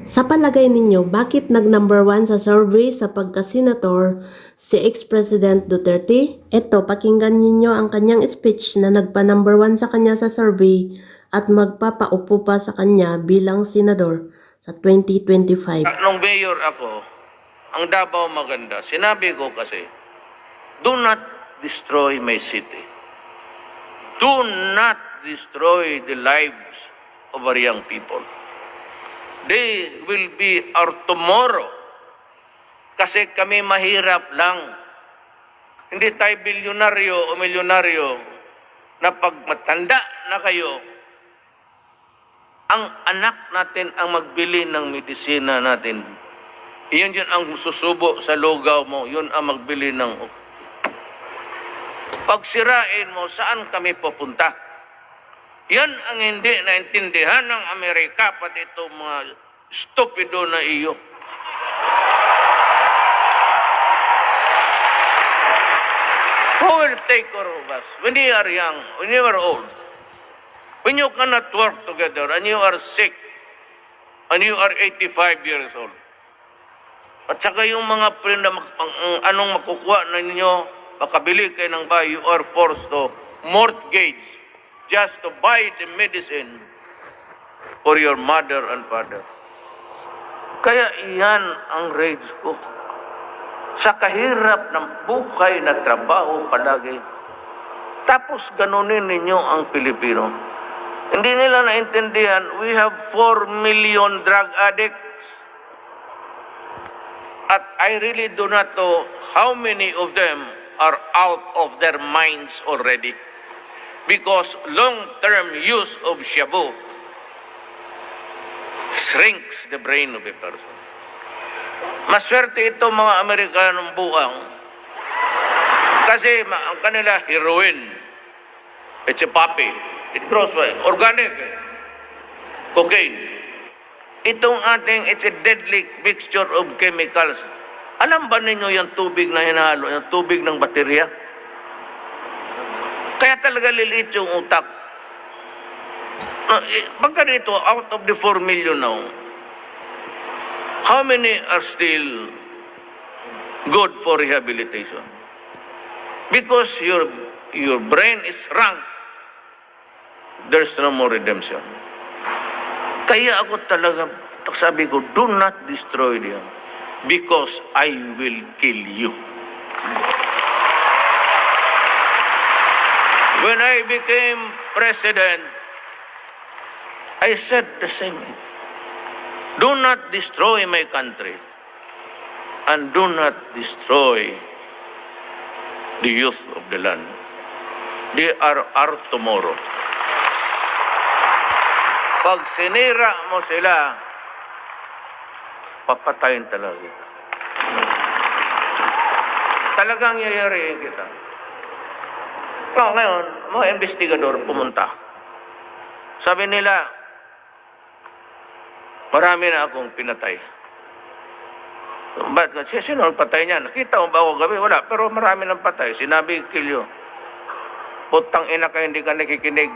Sa palagay ninyo, bakit nag-number 1 sa survey sa pagka-senator si ex-President Duterte? Ito, pakinggan ninyo ang kanyang speech na nagpa-number 1 sa kanya sa survey at magpapaupo pa sa kanya bilang senador sa 2025. Nung mayor ako, ang Davao maganda. Sinabi ko kasi, do not destroy my city. Do not destroy the lives of our young people. They will be our tomorrow. Kasi kami mahirap lang. Hindi tayo bilyonaryo o milyonaryo na pag matanda na kayo, ang anak natin ang magbili ng medisina natin. Yun ang susubo sa lugaw mo. Yun ang magbili ng... Pag sirain mo, saan kami pupunta? Yan ang hindi naintindihan ng Amerika, pati itong mga stupido na iyo. Who will take care of us when you are young, when you are old? When you cannot work together and you are sick and you are 85 years old. At saka yung mga anong makukuha na ninyo, makabili kayo ng bahay, you are forced to mortgage just to buy the medicine for your mother and father. Kaya iyan ang rage ko. Sa kahirap ng buhay na trabaho palagi, tapos ganunin ninyo ang Pilipino. Hindi nila naintindihan, we have 4 million drug addicts. At I really do not know how many of them are out of their minds already. Because long-term use of shabu shrinks the brain of a person. Maswerte ito mga Amerikanong buang kasi ang kanila heroin. It's a poppy. It grows organic. Cocaine. Itong ating, it's a deadly mixture of chemicals. Alam ba ninyo yung tubig na hinahalo, yung tubig ng baterya? Kaya talaga liliit yung utak. Pagka dito, out of the 4 million now, how many are still good for rehabilitation? Because your brain is shrunk, there's no more redemption. Kaya ako talaga, sabi ko, do not destroy them because I will kill you. When I became president, I said the same thing. Do not destroy my country and do not destroy the youth of the land. They are our tomorrow. Pag sinira mo sila, papatayin talaga kita. Talagang yayariin kita. Ngayon, mga investigador pumunta. Sabi nila, marami na akong pinatay. Ba't? Sino ang patay niya? Nakita mo ba ako gabi? Wala. Pero marami nang patay. Sinabi, kill you. Putang ina ka, hindi ka nakikinig.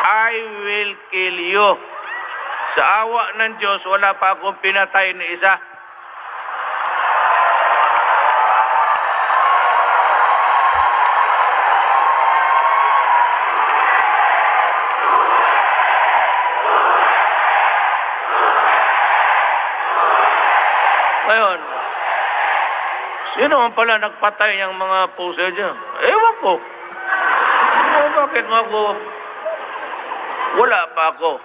I will kill you. Sa awa ng Diyos, wala pa akong pinatay ni isa. Ngayon, sino ang pala nagpatay ng mga puso dyan? Ewan ko. Bakit mo ako? Wala pa ako.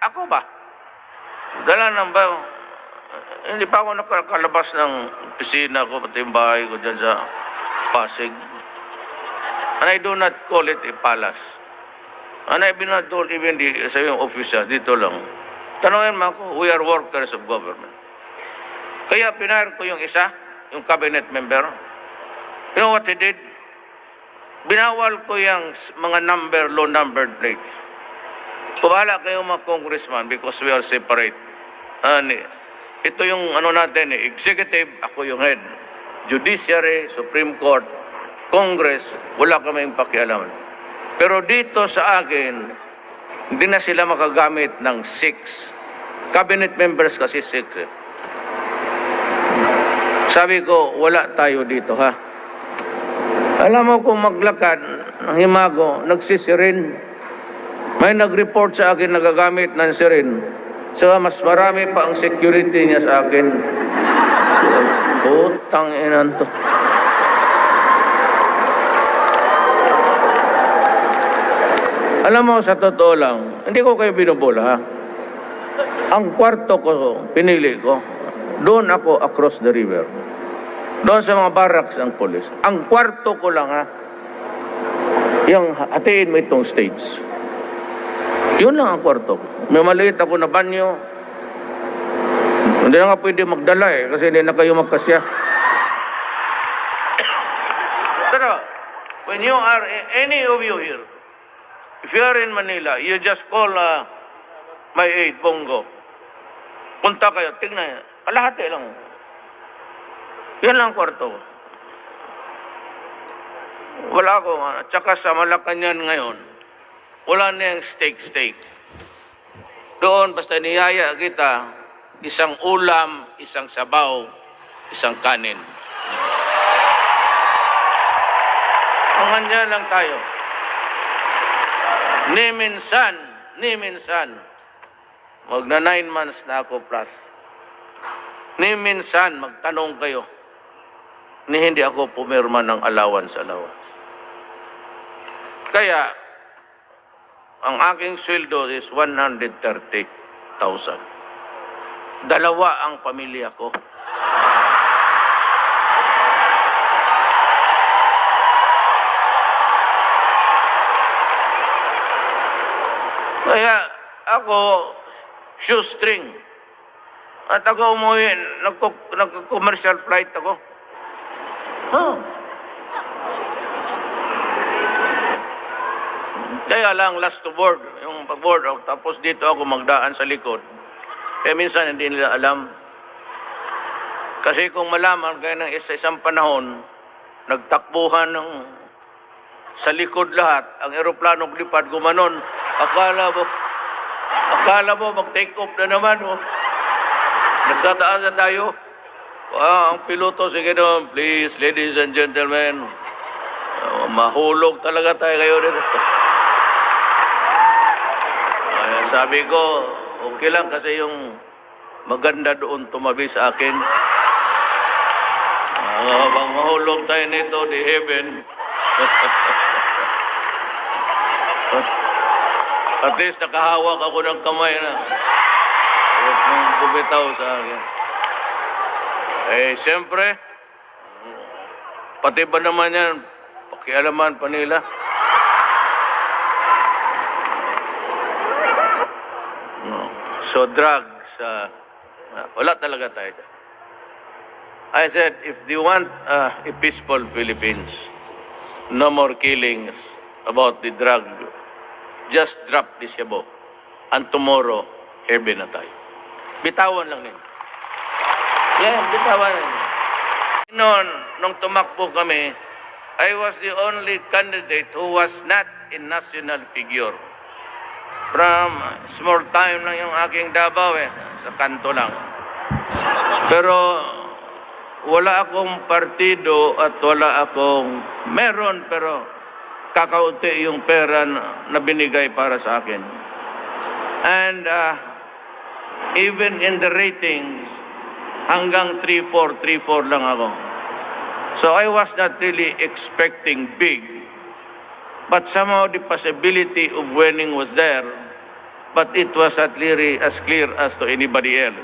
Ako ba? Dala nang ba? Hindi pa ako nakakalabas ng opisina ko, pati yung bahay ko dyan sa Pasig. And I do not call it a palace. And I do not call even sa yung office dito lang. Tanungin mo ako, we are workers of government. Kaya pinahir ko yung isa, yung cabinet member. You know what he did? Binawal ko yung mga low numbered plates. Puhala kayo mga congressman because we are separate. Ito yung natin, executive, ako yung head. Judiciary, Supreme Court, Congress, wala kaming pakialaman. Pero dito sa akin, hindi na sila makagamit ng 6 Cabinet members kasi 6 eh. Sabi ko, wala tayo dito ha. Alam mo kung maglakad ng Himago, nagsisirin. May nag-report sa akin nagagamit ng sirin. So mas marami pa ang security niya sa akin. Putang inan to. Alam mo, sa totoo lang, hindi ko kayo binubola ha. Ang kwarto ko, pinili ko, doon ako across the river. Doon sa mga barracks ng polis. Ang kwarto ko lang ha, yung hatiin mo itong stage. Yun lang ang kwarto ko. May maliit ako na banyo. Hindi na nga pwede magdala eh, kasi hindi na kayo magkasya. Pero, when you are, any of you here, if you are in Manila, you just call my aide, Bongo. Punta kayo, tingnan, kalahati lang. Yan lang ang kwarto. Wala ako, tsaka sa Malacanang ngayon, wala na yung steak. Doon, basta niyaya kita, isang ulam, isang sabaw, isang kanin. Hanggang lang tayo. Ni minsan, magna 9 months na ako plus. Ni minsan, magtanong kayo, ni hindi ako pumirma ng allowance. Kaya, ang aking sweldo is 130,000. Dalawa ang pamilya ko. Kaya ako, shoestring. At ako umuwi, nagko-commercial flight ako. Oh. Kaya lang last to board, yung pag-board out, tapos dito ako magdaan sa likod. Kaya minsan hindi nila alam. Kasi kung malaman kaya ng isang panahon, nagtakbuhan ng sa likod lahat, ang eroplanong lipad gumanon, akala mo mag-take off na naman, oh. Nasa taas na tayo. Ang piloto, sige doon, please, ladies and gentlemen, mahulog talaga tayo kayo dito. Sabi ko, okay lang kasi yung maganda doon tumabi sa akin. Bang mahulog tayo nito, di heaven. At least nakahawak ako ng kamay na. Huwag mong bumitaw sa akin. Eh, siyempre, pati ba naman yan, pakialaman pa nila. So drugs, wala talaga tayo. I said, if you want a peaceful Philippines, no more killings about the drug, just drop this yabo. And tomorrow, herbe na tayo. Bitawan lang nila. Yeah, bitawan. Noon, nung tumakbo kami, I was the only candidate who was not a national figure. From small time lang yung aking Davao sa kanto lang. Pero wala akong partido at wala akong meron pero kakaunti yung pera na binigay para sa akin. And even in the ratings, hanggang 3-4 lang ako. So I was not really expecting big. But somehow the possibility of winning was there, but it was not really as clear as to anybody else.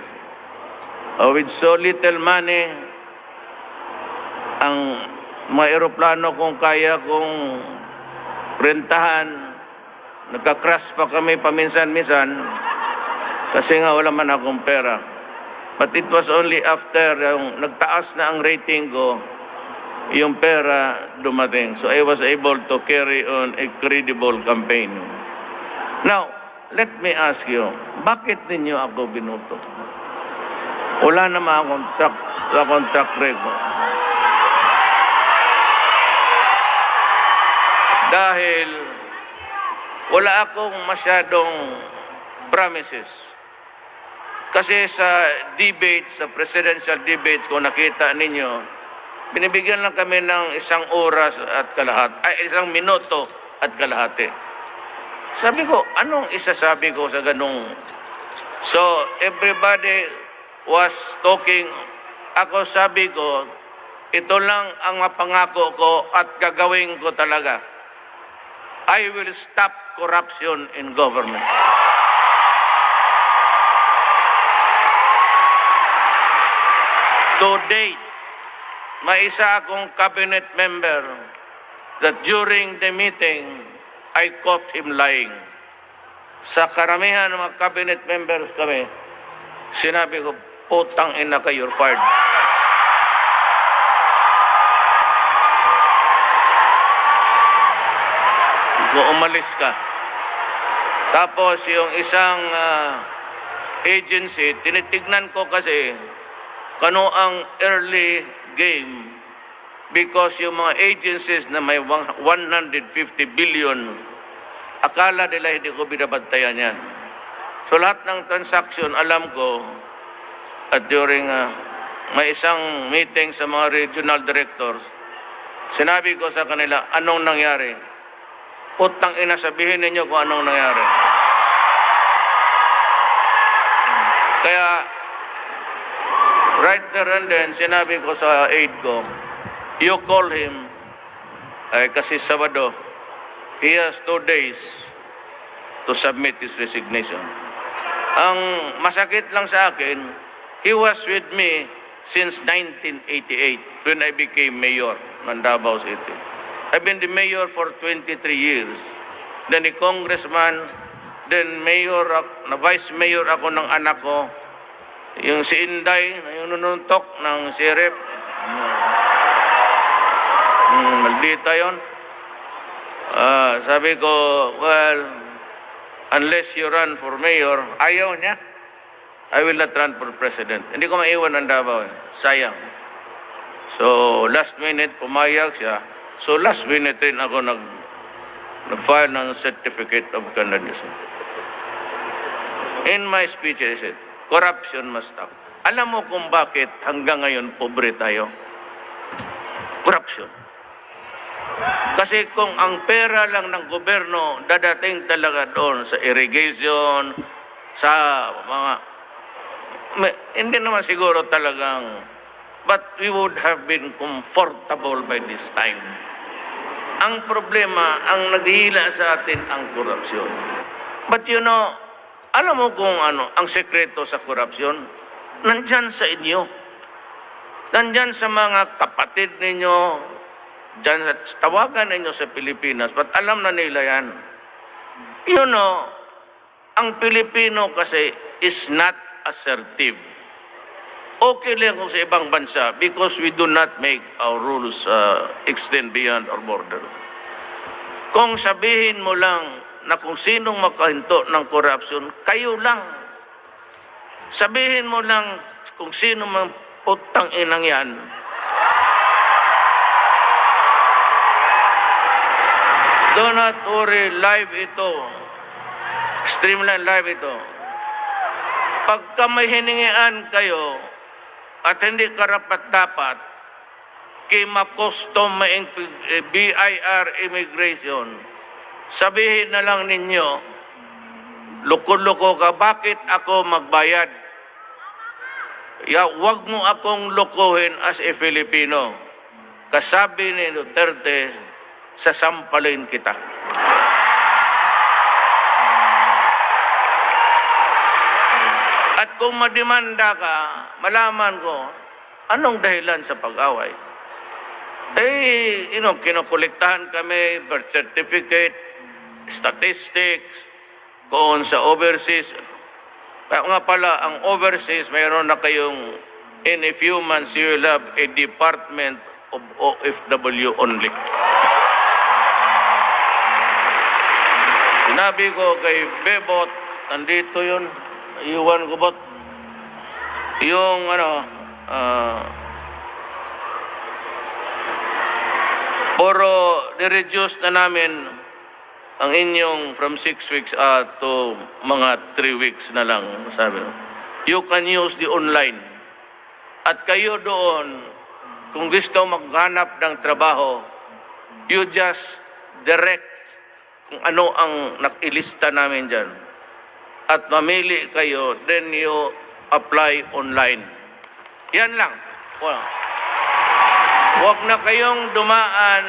With so little money, ang mga eroplano kung kaya kong rentahan, nagka-crash pa kami paminsan-minsan, kasi nga wala man akong pera. But it was only after yung nagtaas na ang rating ko, yung pera dumating. So I was able to carry on a credible campaign. Now, let me ask you, bakit ninyo ako binuto? Wala naman akong track record. Dahil wala akong masyadong promises. Kasi sa debates, sa presidential debates, kung nakita ninyo, binibigyan lang kami ng 1 oras at kalahati, ay 1 minuto at kalahati. Sabi ko, anong isasabi ko sa ganung? So, everybody was talking. Ako sabi ko, ito lang ang mapangako ko at gagawin ko talaga. I will stop corruption in government. To date, may isa akong cabinet member that during the meeting, I caught him lying. Sa karamihan ng mga cabinet members kami, sinabi ko, putang ina ka, you're fired. Kung umalis ka. Tapos yung isang agency, tinitignan ko kasi kano ang early game because yung mga agencies na may 150 billion, akala nila hindi ko binabantayan yan. So lahat ng transaction, alam ko, at during may isang meeting sa mga regional directors, sinabi ko sa kanila, anong nangyari? Putang ina, sabihin ninyo kung anong nangyari. Kaya, right there and then, sinabi ko sa aide ko, you call him, kasi Sabado, he has 2 days to submit his resignation. Ang masakit lang sa akin, he was with me since 1988 when I became mayor ng Davao City. I've been the mayor for 23 years. Then the congressman, then mayor, na vice mayor ako ng anak ko. Yung si Inday, yung nununtok ng sheriff. Maldita yun. Sabi ko, well, unless you run for mayor, ayaw niya. I will not run for president. Hindi ko maiwan ng Davao. Sayang. So, last minute, pumayag siya. So, last minute rin ako nag-file ng certificate of candidacy. In my speech, I said, corruption must stop. Alam mo kung bakit hanggang ngayon pobre tayo? Corruption. Kasi kung ang pera lang ng gobyerno dadating talaga doon sa irrigation, sa mga hindi naman siguro talagang, but we would have been comfortable by this time. Ang problema, ang naghihila sa atin ang korupsyon. But you know, alam mo kung ano, ang sekreto sa korupsyon? Nandyan sa inyo. Nandyan sa mga kapatid ninyo, dyan, tawagan ninyo sa Pilipinas, but alam na nila yan. You know, ang Pilipino kasi is not assertive. Okay lang kung sa ibang bansa because we do not make our rules extend beyond our borders. Kung sabihin mo lang na kung sinong makahinto ng corruption, kayo lang. Sabihin mo lang kung sino mang putang inang yan. Do not worry, live ito. Streamline live ito. Pagka may hiningian kayo at hindi karapat-dapat, kima-custom BIR immigration, sabihin na lang ninyo, loko-loko ka, bakit ako magbayad? Wag mo akong lokohin as a Filipino. Kasabi ni Duterte, sasampalin kita. At kung mademanda ka, malaman ko, anong dahilan sa pag-away? Kinukolektahan kami, birth certificate, statistics, kung sa overseas. Kaya nga pala, ang overseas, mayroon na kayong, in a few months, you will have a department of OFW only. Sinabi ko kay Bebot, nandito yun, iwan ko bot, yung puro ni-reduce na namin ang inyong from 6 weeks to mga 3 weeks na lang, sabi ko. you can use the online. At kayo doon, kung gusto maghanap ng trabaho, you just direct kung ano ang nakilista namin dyan. At mamili kayo, then you apply online. Yan lang. Huwag na kayong dumaan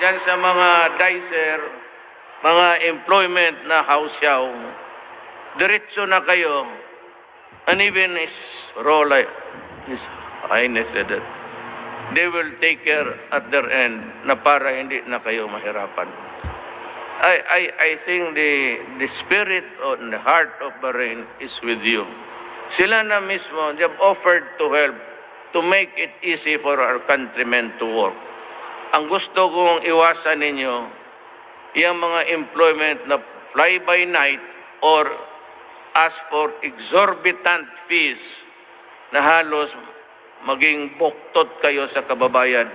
dyan sa mga dicer, mga employment na hausyaw. Diretso na kayo. And even His Highness said that they will take care at their end na para hindi na kayo mahirapan. I think the spirit and the heart of Bahrain is with you. Sila na mismo, they have offered to help to make it easy for our countrymen to work. Ang gusto kong iwasan ninyo, yung mga employment na fly by night or ask for exorbitant fees na halos maging buktot kayo sa kababayan.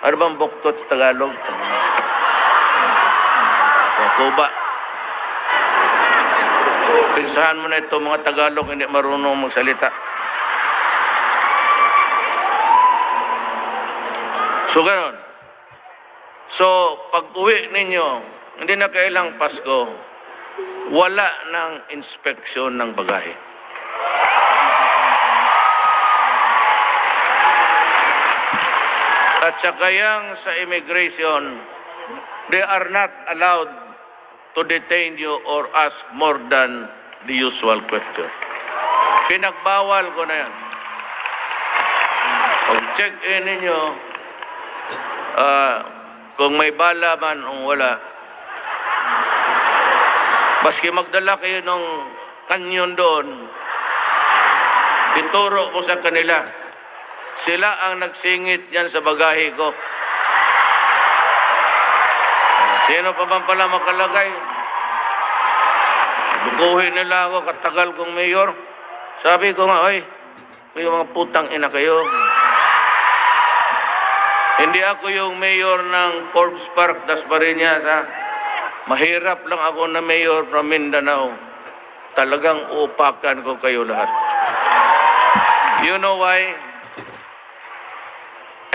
Ano bang buktot sa Tagalog? Kuba. Pinsahan mo na ito, mga Tagalog, hindi marunong magsalita. So, ganon. So, pag uwi ninyo, hindi na kailang Pasko, wala ng inspeksyon ng bagahe. At saka yang sa immigration, they are not allowed to detain you or ask more than the usual question. Pinagbawal ko na yan. Pag check-in ninyo, kung may bala man o wala, baski magdala kayo ng kanyon doon, ituro ko sa kanila. Sila ang nagsingit yan sa bagahe ko. Sino pa bang pala makalagay? Bukuhin nila ako, katagal kong mayor. Sabi ko nga, ay, may mga putang ina kayo. Hindi ako yung mayor ng Forbes Park, Dasmariñas, ha? Mahirap lang ako na mayor from Mindanao. Talagang uupakan ko kayo lahat. You know why?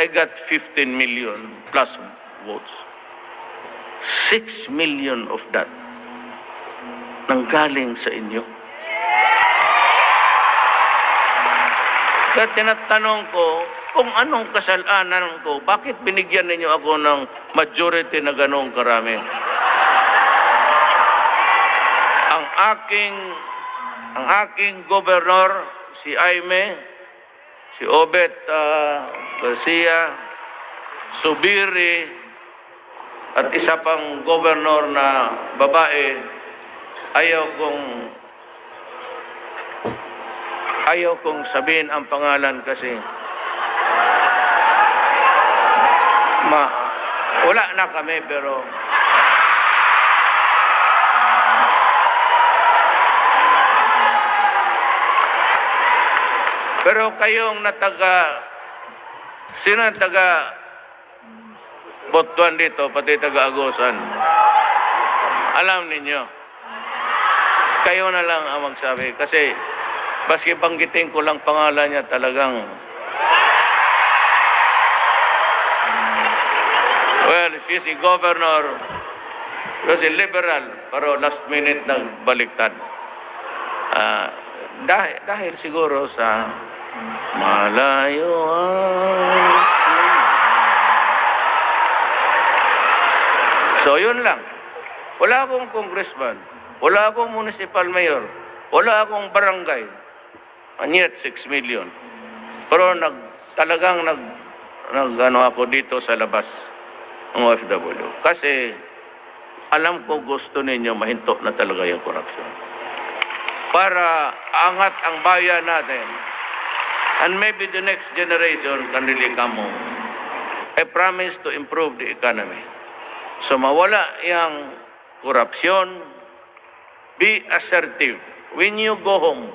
I got 15 million plus votes. 6 million of that nanggaling sa inyo. Kaya tinatanong ko, kung anong kasalanan ko, bakit binigyan ninyo ako ng majority na ganong karami? Ang aking gobernador, si Aime, si Obet Garcia, Subiri, at isa pang gobernador na babae, ayaw kong sabihin ang pangalan kasi wala na kami, pero kayong sino ang taga Botuan dito, pati taga-Agusan. Alam ninyo, kayo na lang ang magsabi. Kasi, baski banggitin ko lang pangalan niya talagang. Well, she's a governor, she's a liberal, pero last minute nagbaliktad. Dahil siguro sa malayo So, yun lang. Wala akong congressman, wala akong municipal mayor, wala akong barangay. And yet, 6 million. Pero talagang ako dito sa labas ng OFW. Kasi, alam ko gusto ninyo mahinto na talaga yung korupsyon. Para angat ang bayan natin. And maybe the next generation can really come home. I promise to improve the economy. So mawala yung korupsyon, be assertive. When you go home,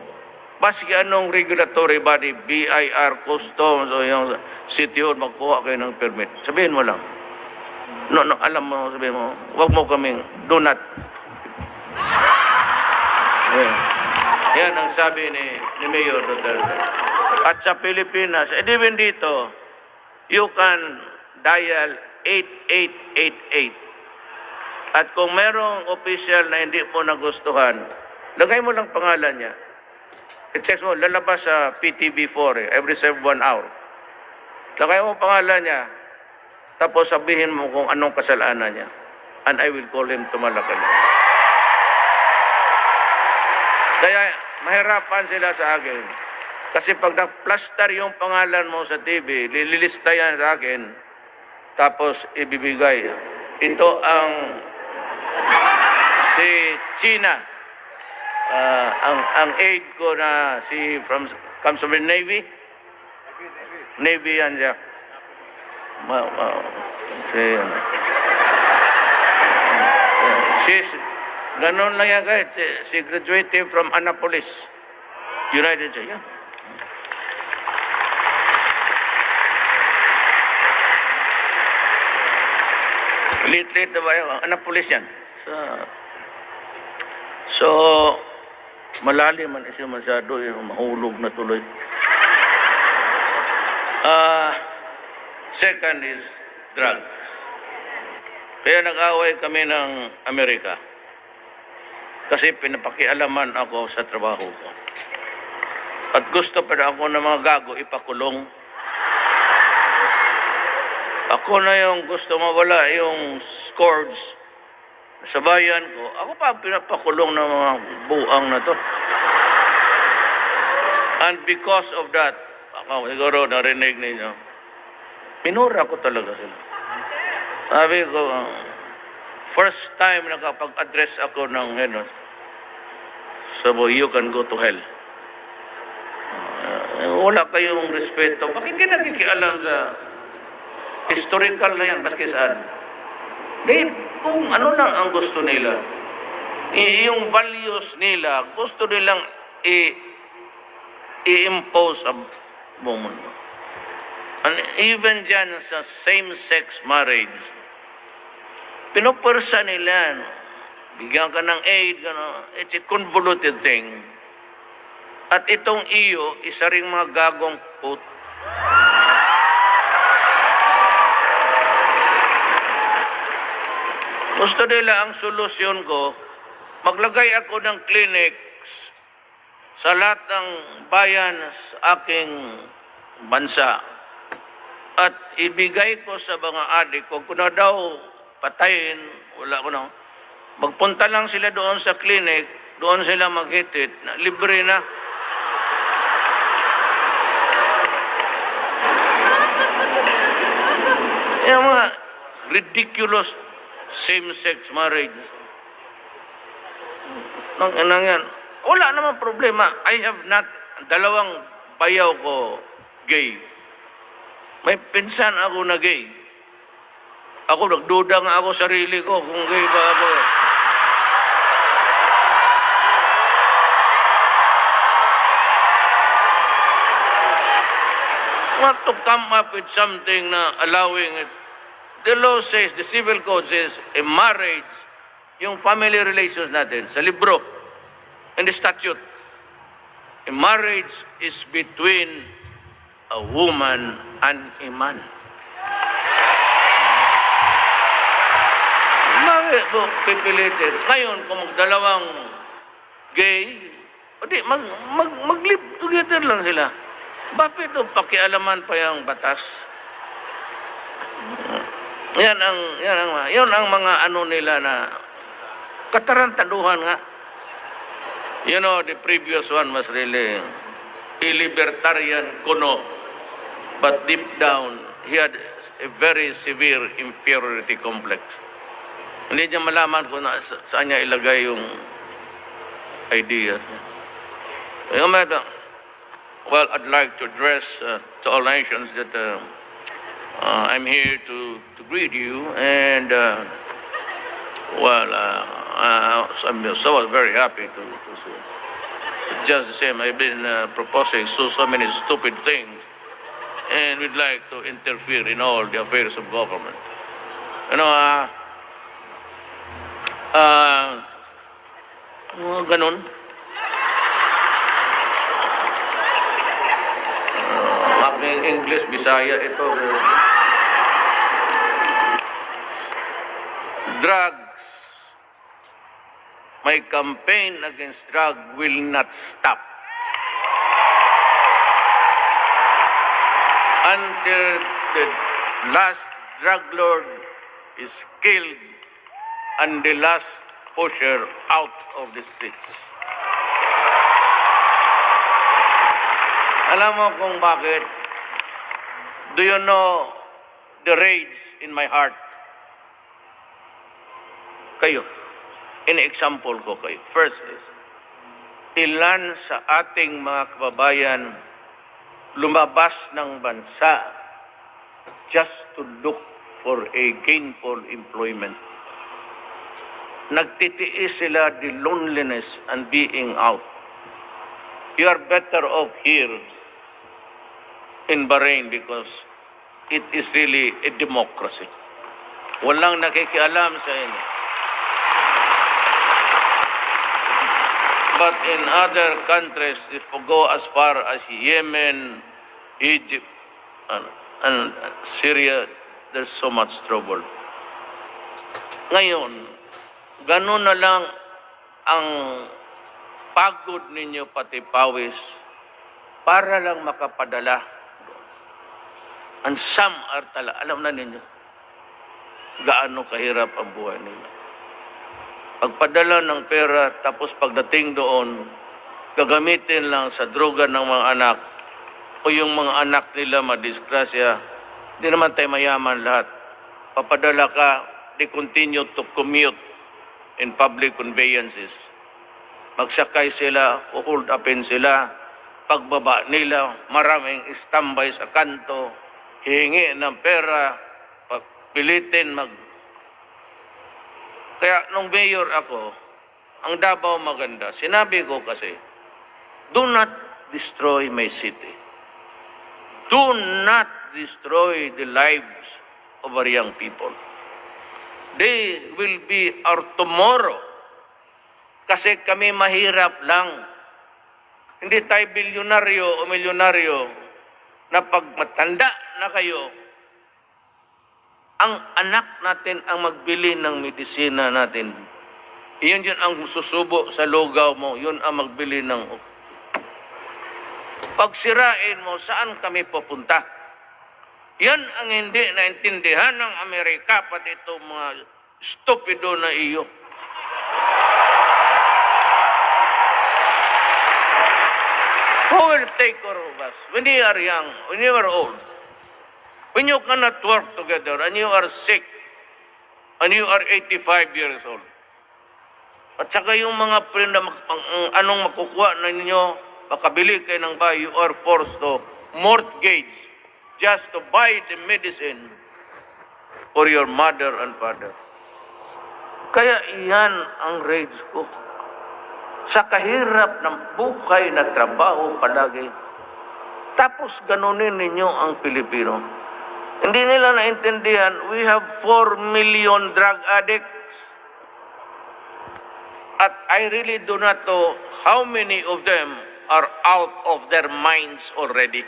baski anong regulatory body, BIR, customs, o yung city hall, magkuha kayo ng permit. Sabihin mo lang. No, alam mo, sabihin mo, wag mo kaming, do not. Yeah. Yan ang sabi ni Mayor Duterte. At sa Pilipinas, even dito, you can dial 8888. At kung merong official na hindi mo nagustuhan, lagay mo lang pangalan niya. I-text mo, lalabas sa PTV4 every 1 hour. Lagay mo pangalan niya, tapos sabihin mo kung anong kasalanan niya. And I will call him to Malacanang. Kaya mahirapan sila sa akin. Kasi pag na-plaster yung pangalan mo sa TV, lilista yan sa akin, tapos ibibigay. Ito ang si China, ang aide ko na comes from the Navy. Navy yan siya. She's, ganun lang yan kahit. She graduated from Annapolis, United States. Yeah. Late na ba yun? Annapolis yan. So malalim man siya masyado, mahulog na tuloy. Second is drugs. Kaya nag-away kami ng Amerika. Kasi pinapakialaman ako sa trabaho ko. At gusto pa ako ng mga gago ipakulong. Ako na yung gusto mawala yung scourge sa bayan ko. Ako pa pinapakulong ng mga buang na to. And because of that, ako siguro narinig ninyo, minura ko talaga sila. Sabi ko, first time nakapag-address ako ng sabi, you can go to hell. Wala kayong respeto. Bakit hindi nakikialam sa historical na yan, maski saan? Dahil kung ano lang ang gusto nila, yung values nila, gusto nilang i-impose sa buong mundo. And even dyan sa same-sex marriage, pinupursa nila, bigyan ka ng aid, it's a convoluted thing. At itong iyo, isa ring mga gagong put. Gusto nila ang solusyon ko, maglagay ako ng clinics sa lahat ng bayan sa aking bansa. At ibigay ko sa mga adik ko, kung na daw patayin, wala ko na, magpunta lang sila doon sa clinic, doon sila maghitit, libre na. Yung mga ridiculous same-sex marriage. Nang yan, wala naman problema. I have not, dalawang bayaw ko gay. May pinsan ako na gay. Ako, nagduda nga ako sarili ko kung gay ba ako. Want to come up with something na allowing it. The law says, the civil code says, a marriage, yung family relations natin, sa libro, in the statute, a marriage is between a woman and a man. Bakit mo pipilitin? Ngayon, kung magdalawang gay, mag-live together lang sila. Bakit pakialaman pa yung batas? Yan ang mga ano nila na katarantaduhan nga. You know, the previous one was really a libertarian kuno, but deep down, he had a very severe inferiority complex. Hindi niya malaman kung saan niya ilagay yung ideas. Well, I'd like to address to all nations that I'm here to greet you, and I'm so very happy to see. Just the same, I've been proposing so many stupid things, and we'd like to interfere in all the affairs of government. You know, ganun. English, Bisaya ito. Drugs. My campaign against drug will not stop until the last drug lord is killed and the last pusher out of the streets. Alam mo kung bakit? Do you know the rage in my heart? Kayo. In-example ko kayo. First is, ilan sa ating mga kababayan lumabas ng bansa just to look for a gainful employment. Nagtitiis sila the loneliness and being out. You are better off here in Bahrain because it is really a democracy. Walang nakikialam sa inyo. But in other countries, if we go as far as Yemen, Egypt, and Syria, there's so much trouble. Ngayon, ganun na lang ang pagod ninyo pati pawis para lang makapadala. And some are alam na ninyo, gaano kahirap ang buhay nila. Pagpadala ng pera, tapos pagdating doon, gagamitin lang sa droga ng mga anak o yung mga anak nila madisgrasya. Hindi naman tayo mayaman lahat. Papadala ka, they continue to commute in public conveyances. Magsakay sila, hold upin sila. Pagbaba nila, maraming istambay sa kanto, hihingi ng pera, pilitin Kaya nung mayor ako, ang Davao maganda, sinabi ko kasi, do not destroy my city. Do not destroy the lives of our young people. They will be our tomorrow. Kasi kami mahirap lang. Hindi tayo bilyonaryo o milyonaryo na pag matanda na kayo, ang anak natin ang magbili ng medisina natin. Yun ang susubo sa lugaw mo. Yun ang magbili ng... Pag sirain mo, saan kami pupunta? Yan ang hindi naintindihan ng Amerika, pati itong mga stupido na iyo. Who will take care of us when you are young, when you are old? When you cannot work together and you are sick and you are 85 years old. At saka yung mga anong makukuha na ninyo, makabili kayo ng bahay, you are forced to mortgage just to buy the medicine for your mother and father. Kaya iyan ang rage ko. Sa kahirap ng buhay na trabaho palagi, tapos ganunin ninyo ang Pilipino. Hindi nila naintindihan, we have 4 million drug addicts. At I really do not know how many of them are out of their minds already.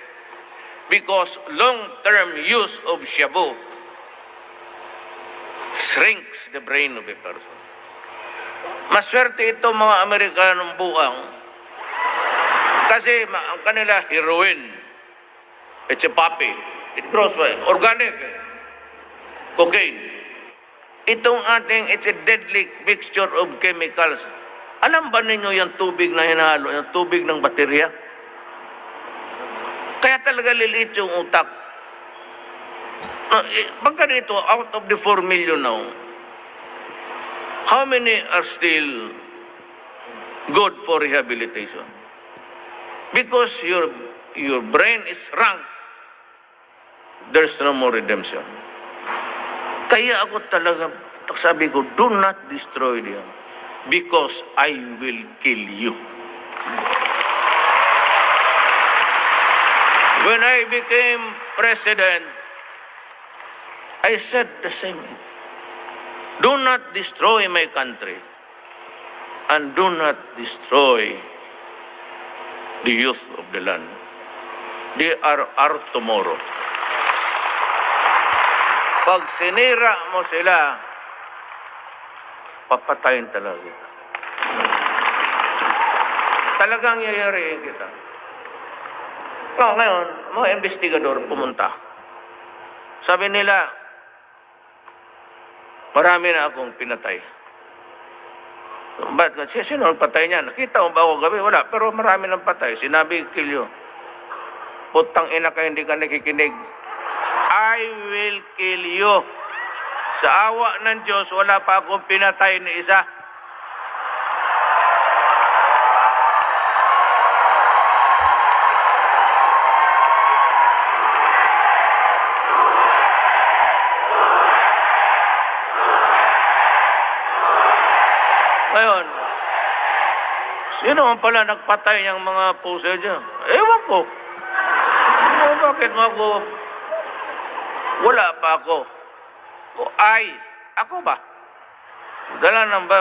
Because long-term use of shabu shrinks the brain of a person. Maswerte ito mga Amerikanong buang. Kasi ang kanila heroin. It's a poppy. It grows by organic. Cocaine. Itong ating, it's a deadly mixture of chemicals. Alam ba ninyo yung tubig na hinahalo, yung tubig ng baterya? Kaya talaga liliit yung utak. Pagka dito, out of the 4 million now, how many are still good for rehabilitation? Because your brain is shrunk. There's no more redemption. Kaya ako talaga, sabi ko, do not destroy them because I will kill you. When I became president, I said the same. Do not destroy my country and do not destroy the youth of the land. DRR tomorrow. Pag sinira mo sila, papatayin talaga kita. Talagang yayariin kita. Ngayon, mga investigador pumunta. Sabi nila, marami na akong pinatay. Ba't? Sino ang patay niya? Nakita mo ba ako gabi? Wala. Pero marami nang patay. Sinabi, kill you. Putang ina ka, hindi ka nakikinig. I will kill you. Sa awa ng Diyos, wala pa akong pinatay ni isa. Ngayon, sino ang pala nagpatay ng mga puso dyan? Ewan ko. Bakit mo ako? Wala pa ako. Ako ba? Dala ng ba?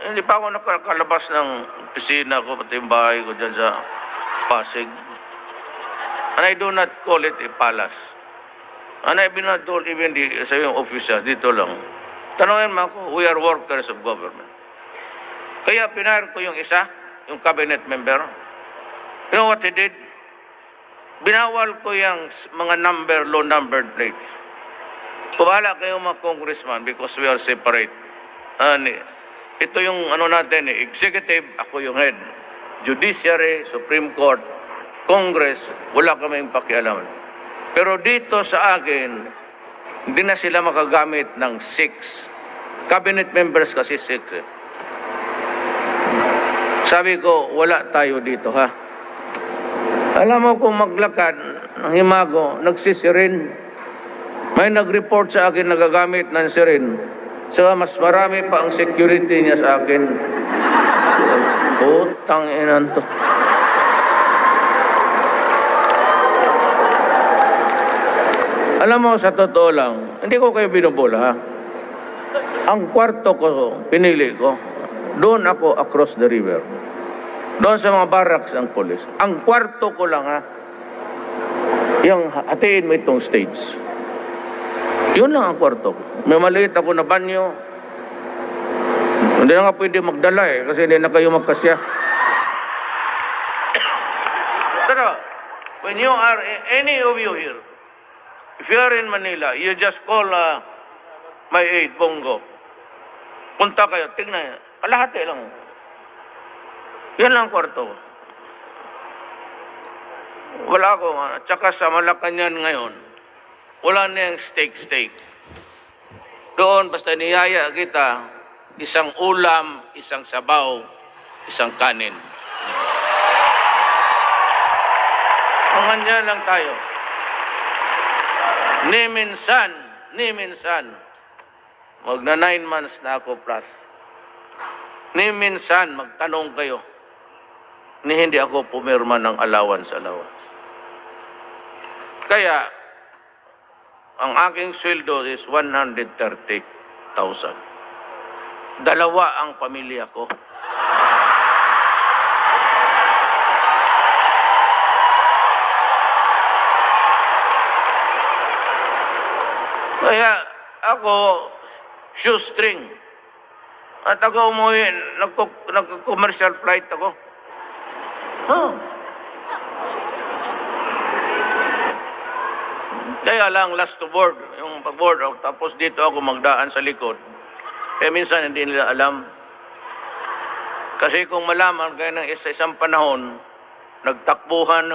Hindi pa ako nakakalabas ng opisina ko, pati yung bahay ko dyan sa Pasig. And I do not call it a palace. And I do not even sa yung office dito lang. Tanungin mo ako, we are workers of government. Kaya pinahir ko yung isa, yung cabinet member. You know what he did? Binawal ko yung mga low numbered plates. Puhala kayo mga congressman because we are separate. Ito yung natin, executive, ako yung head. Judiciary, Supreme Court, Congress, wala kaming pakialam. Pero dito sa akin, hindi na sila makagamit ng 6. Cabinet members kasi 6. Sabi ko, wala tayo dito ha. Alam mo kung maglakad ng himago, nagsisirin. May nag-report sa akin nagagamit ng sirin. Saka mas marami pa ang security niya sa akin. Putang inan to. Alam mo, sa totoo lang, hindi ko kayo binubola ha. Ang kwarto ko, pinili ko, doon ako across the river. Doon sa mga barracks ang polis. Ang kwarto ko lang ha, yung hatiin mo itong stage. Yun lang ang kwarto ko. May maliit ako na banyo. Hindi na nga pwede magdala kasi hindi na kayo magkasya. Pero, when you are, any of you here, if you are in Manila, you just call my aide, Bongo. Punta kayo, tingnan. Kalahati lang. Yan lang ang kwarto. Wala ko. Tsaka sa Malacanang ngayon, wala na yung steak. Doon, basta niyaya kita, isang ulam, isang sabaw, isang kanin. Manganya lang tayo. Ni minsan, magna 9 months na ako plus. Ni minsan, magtanong kayo, ni hindi ako pumirma ng allowance. Kaya, ang aking sweldo is 130,000. Dalawa ang pamilya ko. Kaya ako, shoestring. At ako umuwi, nagko-commercial flight ako. Kaya lang last to board, yung pag-board out, tapos dito ako magdaan sa likod. Kaya minsan hindi nila alam. Kasi kung malaman kaya ng isang panahon, nagtakbuhan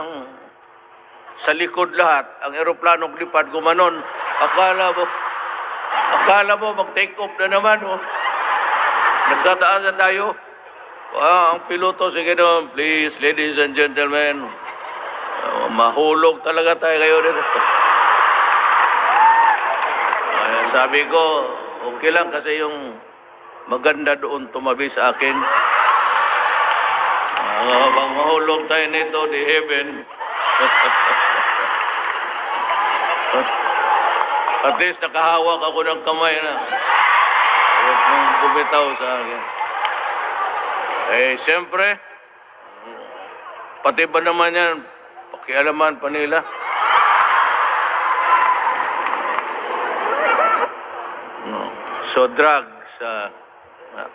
sa likod lahat, ang eroplanong lipad gumanon, akala mo mag-take off na naman. Nasa taas na tayo. Ang piloto, sige doon, please, ladies and gentlemen, mahulog talaga tayo kayo dito. Sabi ko, okay lang kasi yung maganda doon tumabi sa akin. Pag mahulog tayo nito, di heaven. At least nakahawak ako ng kamay na. Huwag mong bumitaw sa akin. Siyempre, pati ba naman yan, pakialaman pa nila. No. So drugs,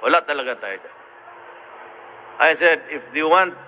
wala talaga tayo. I said, if you want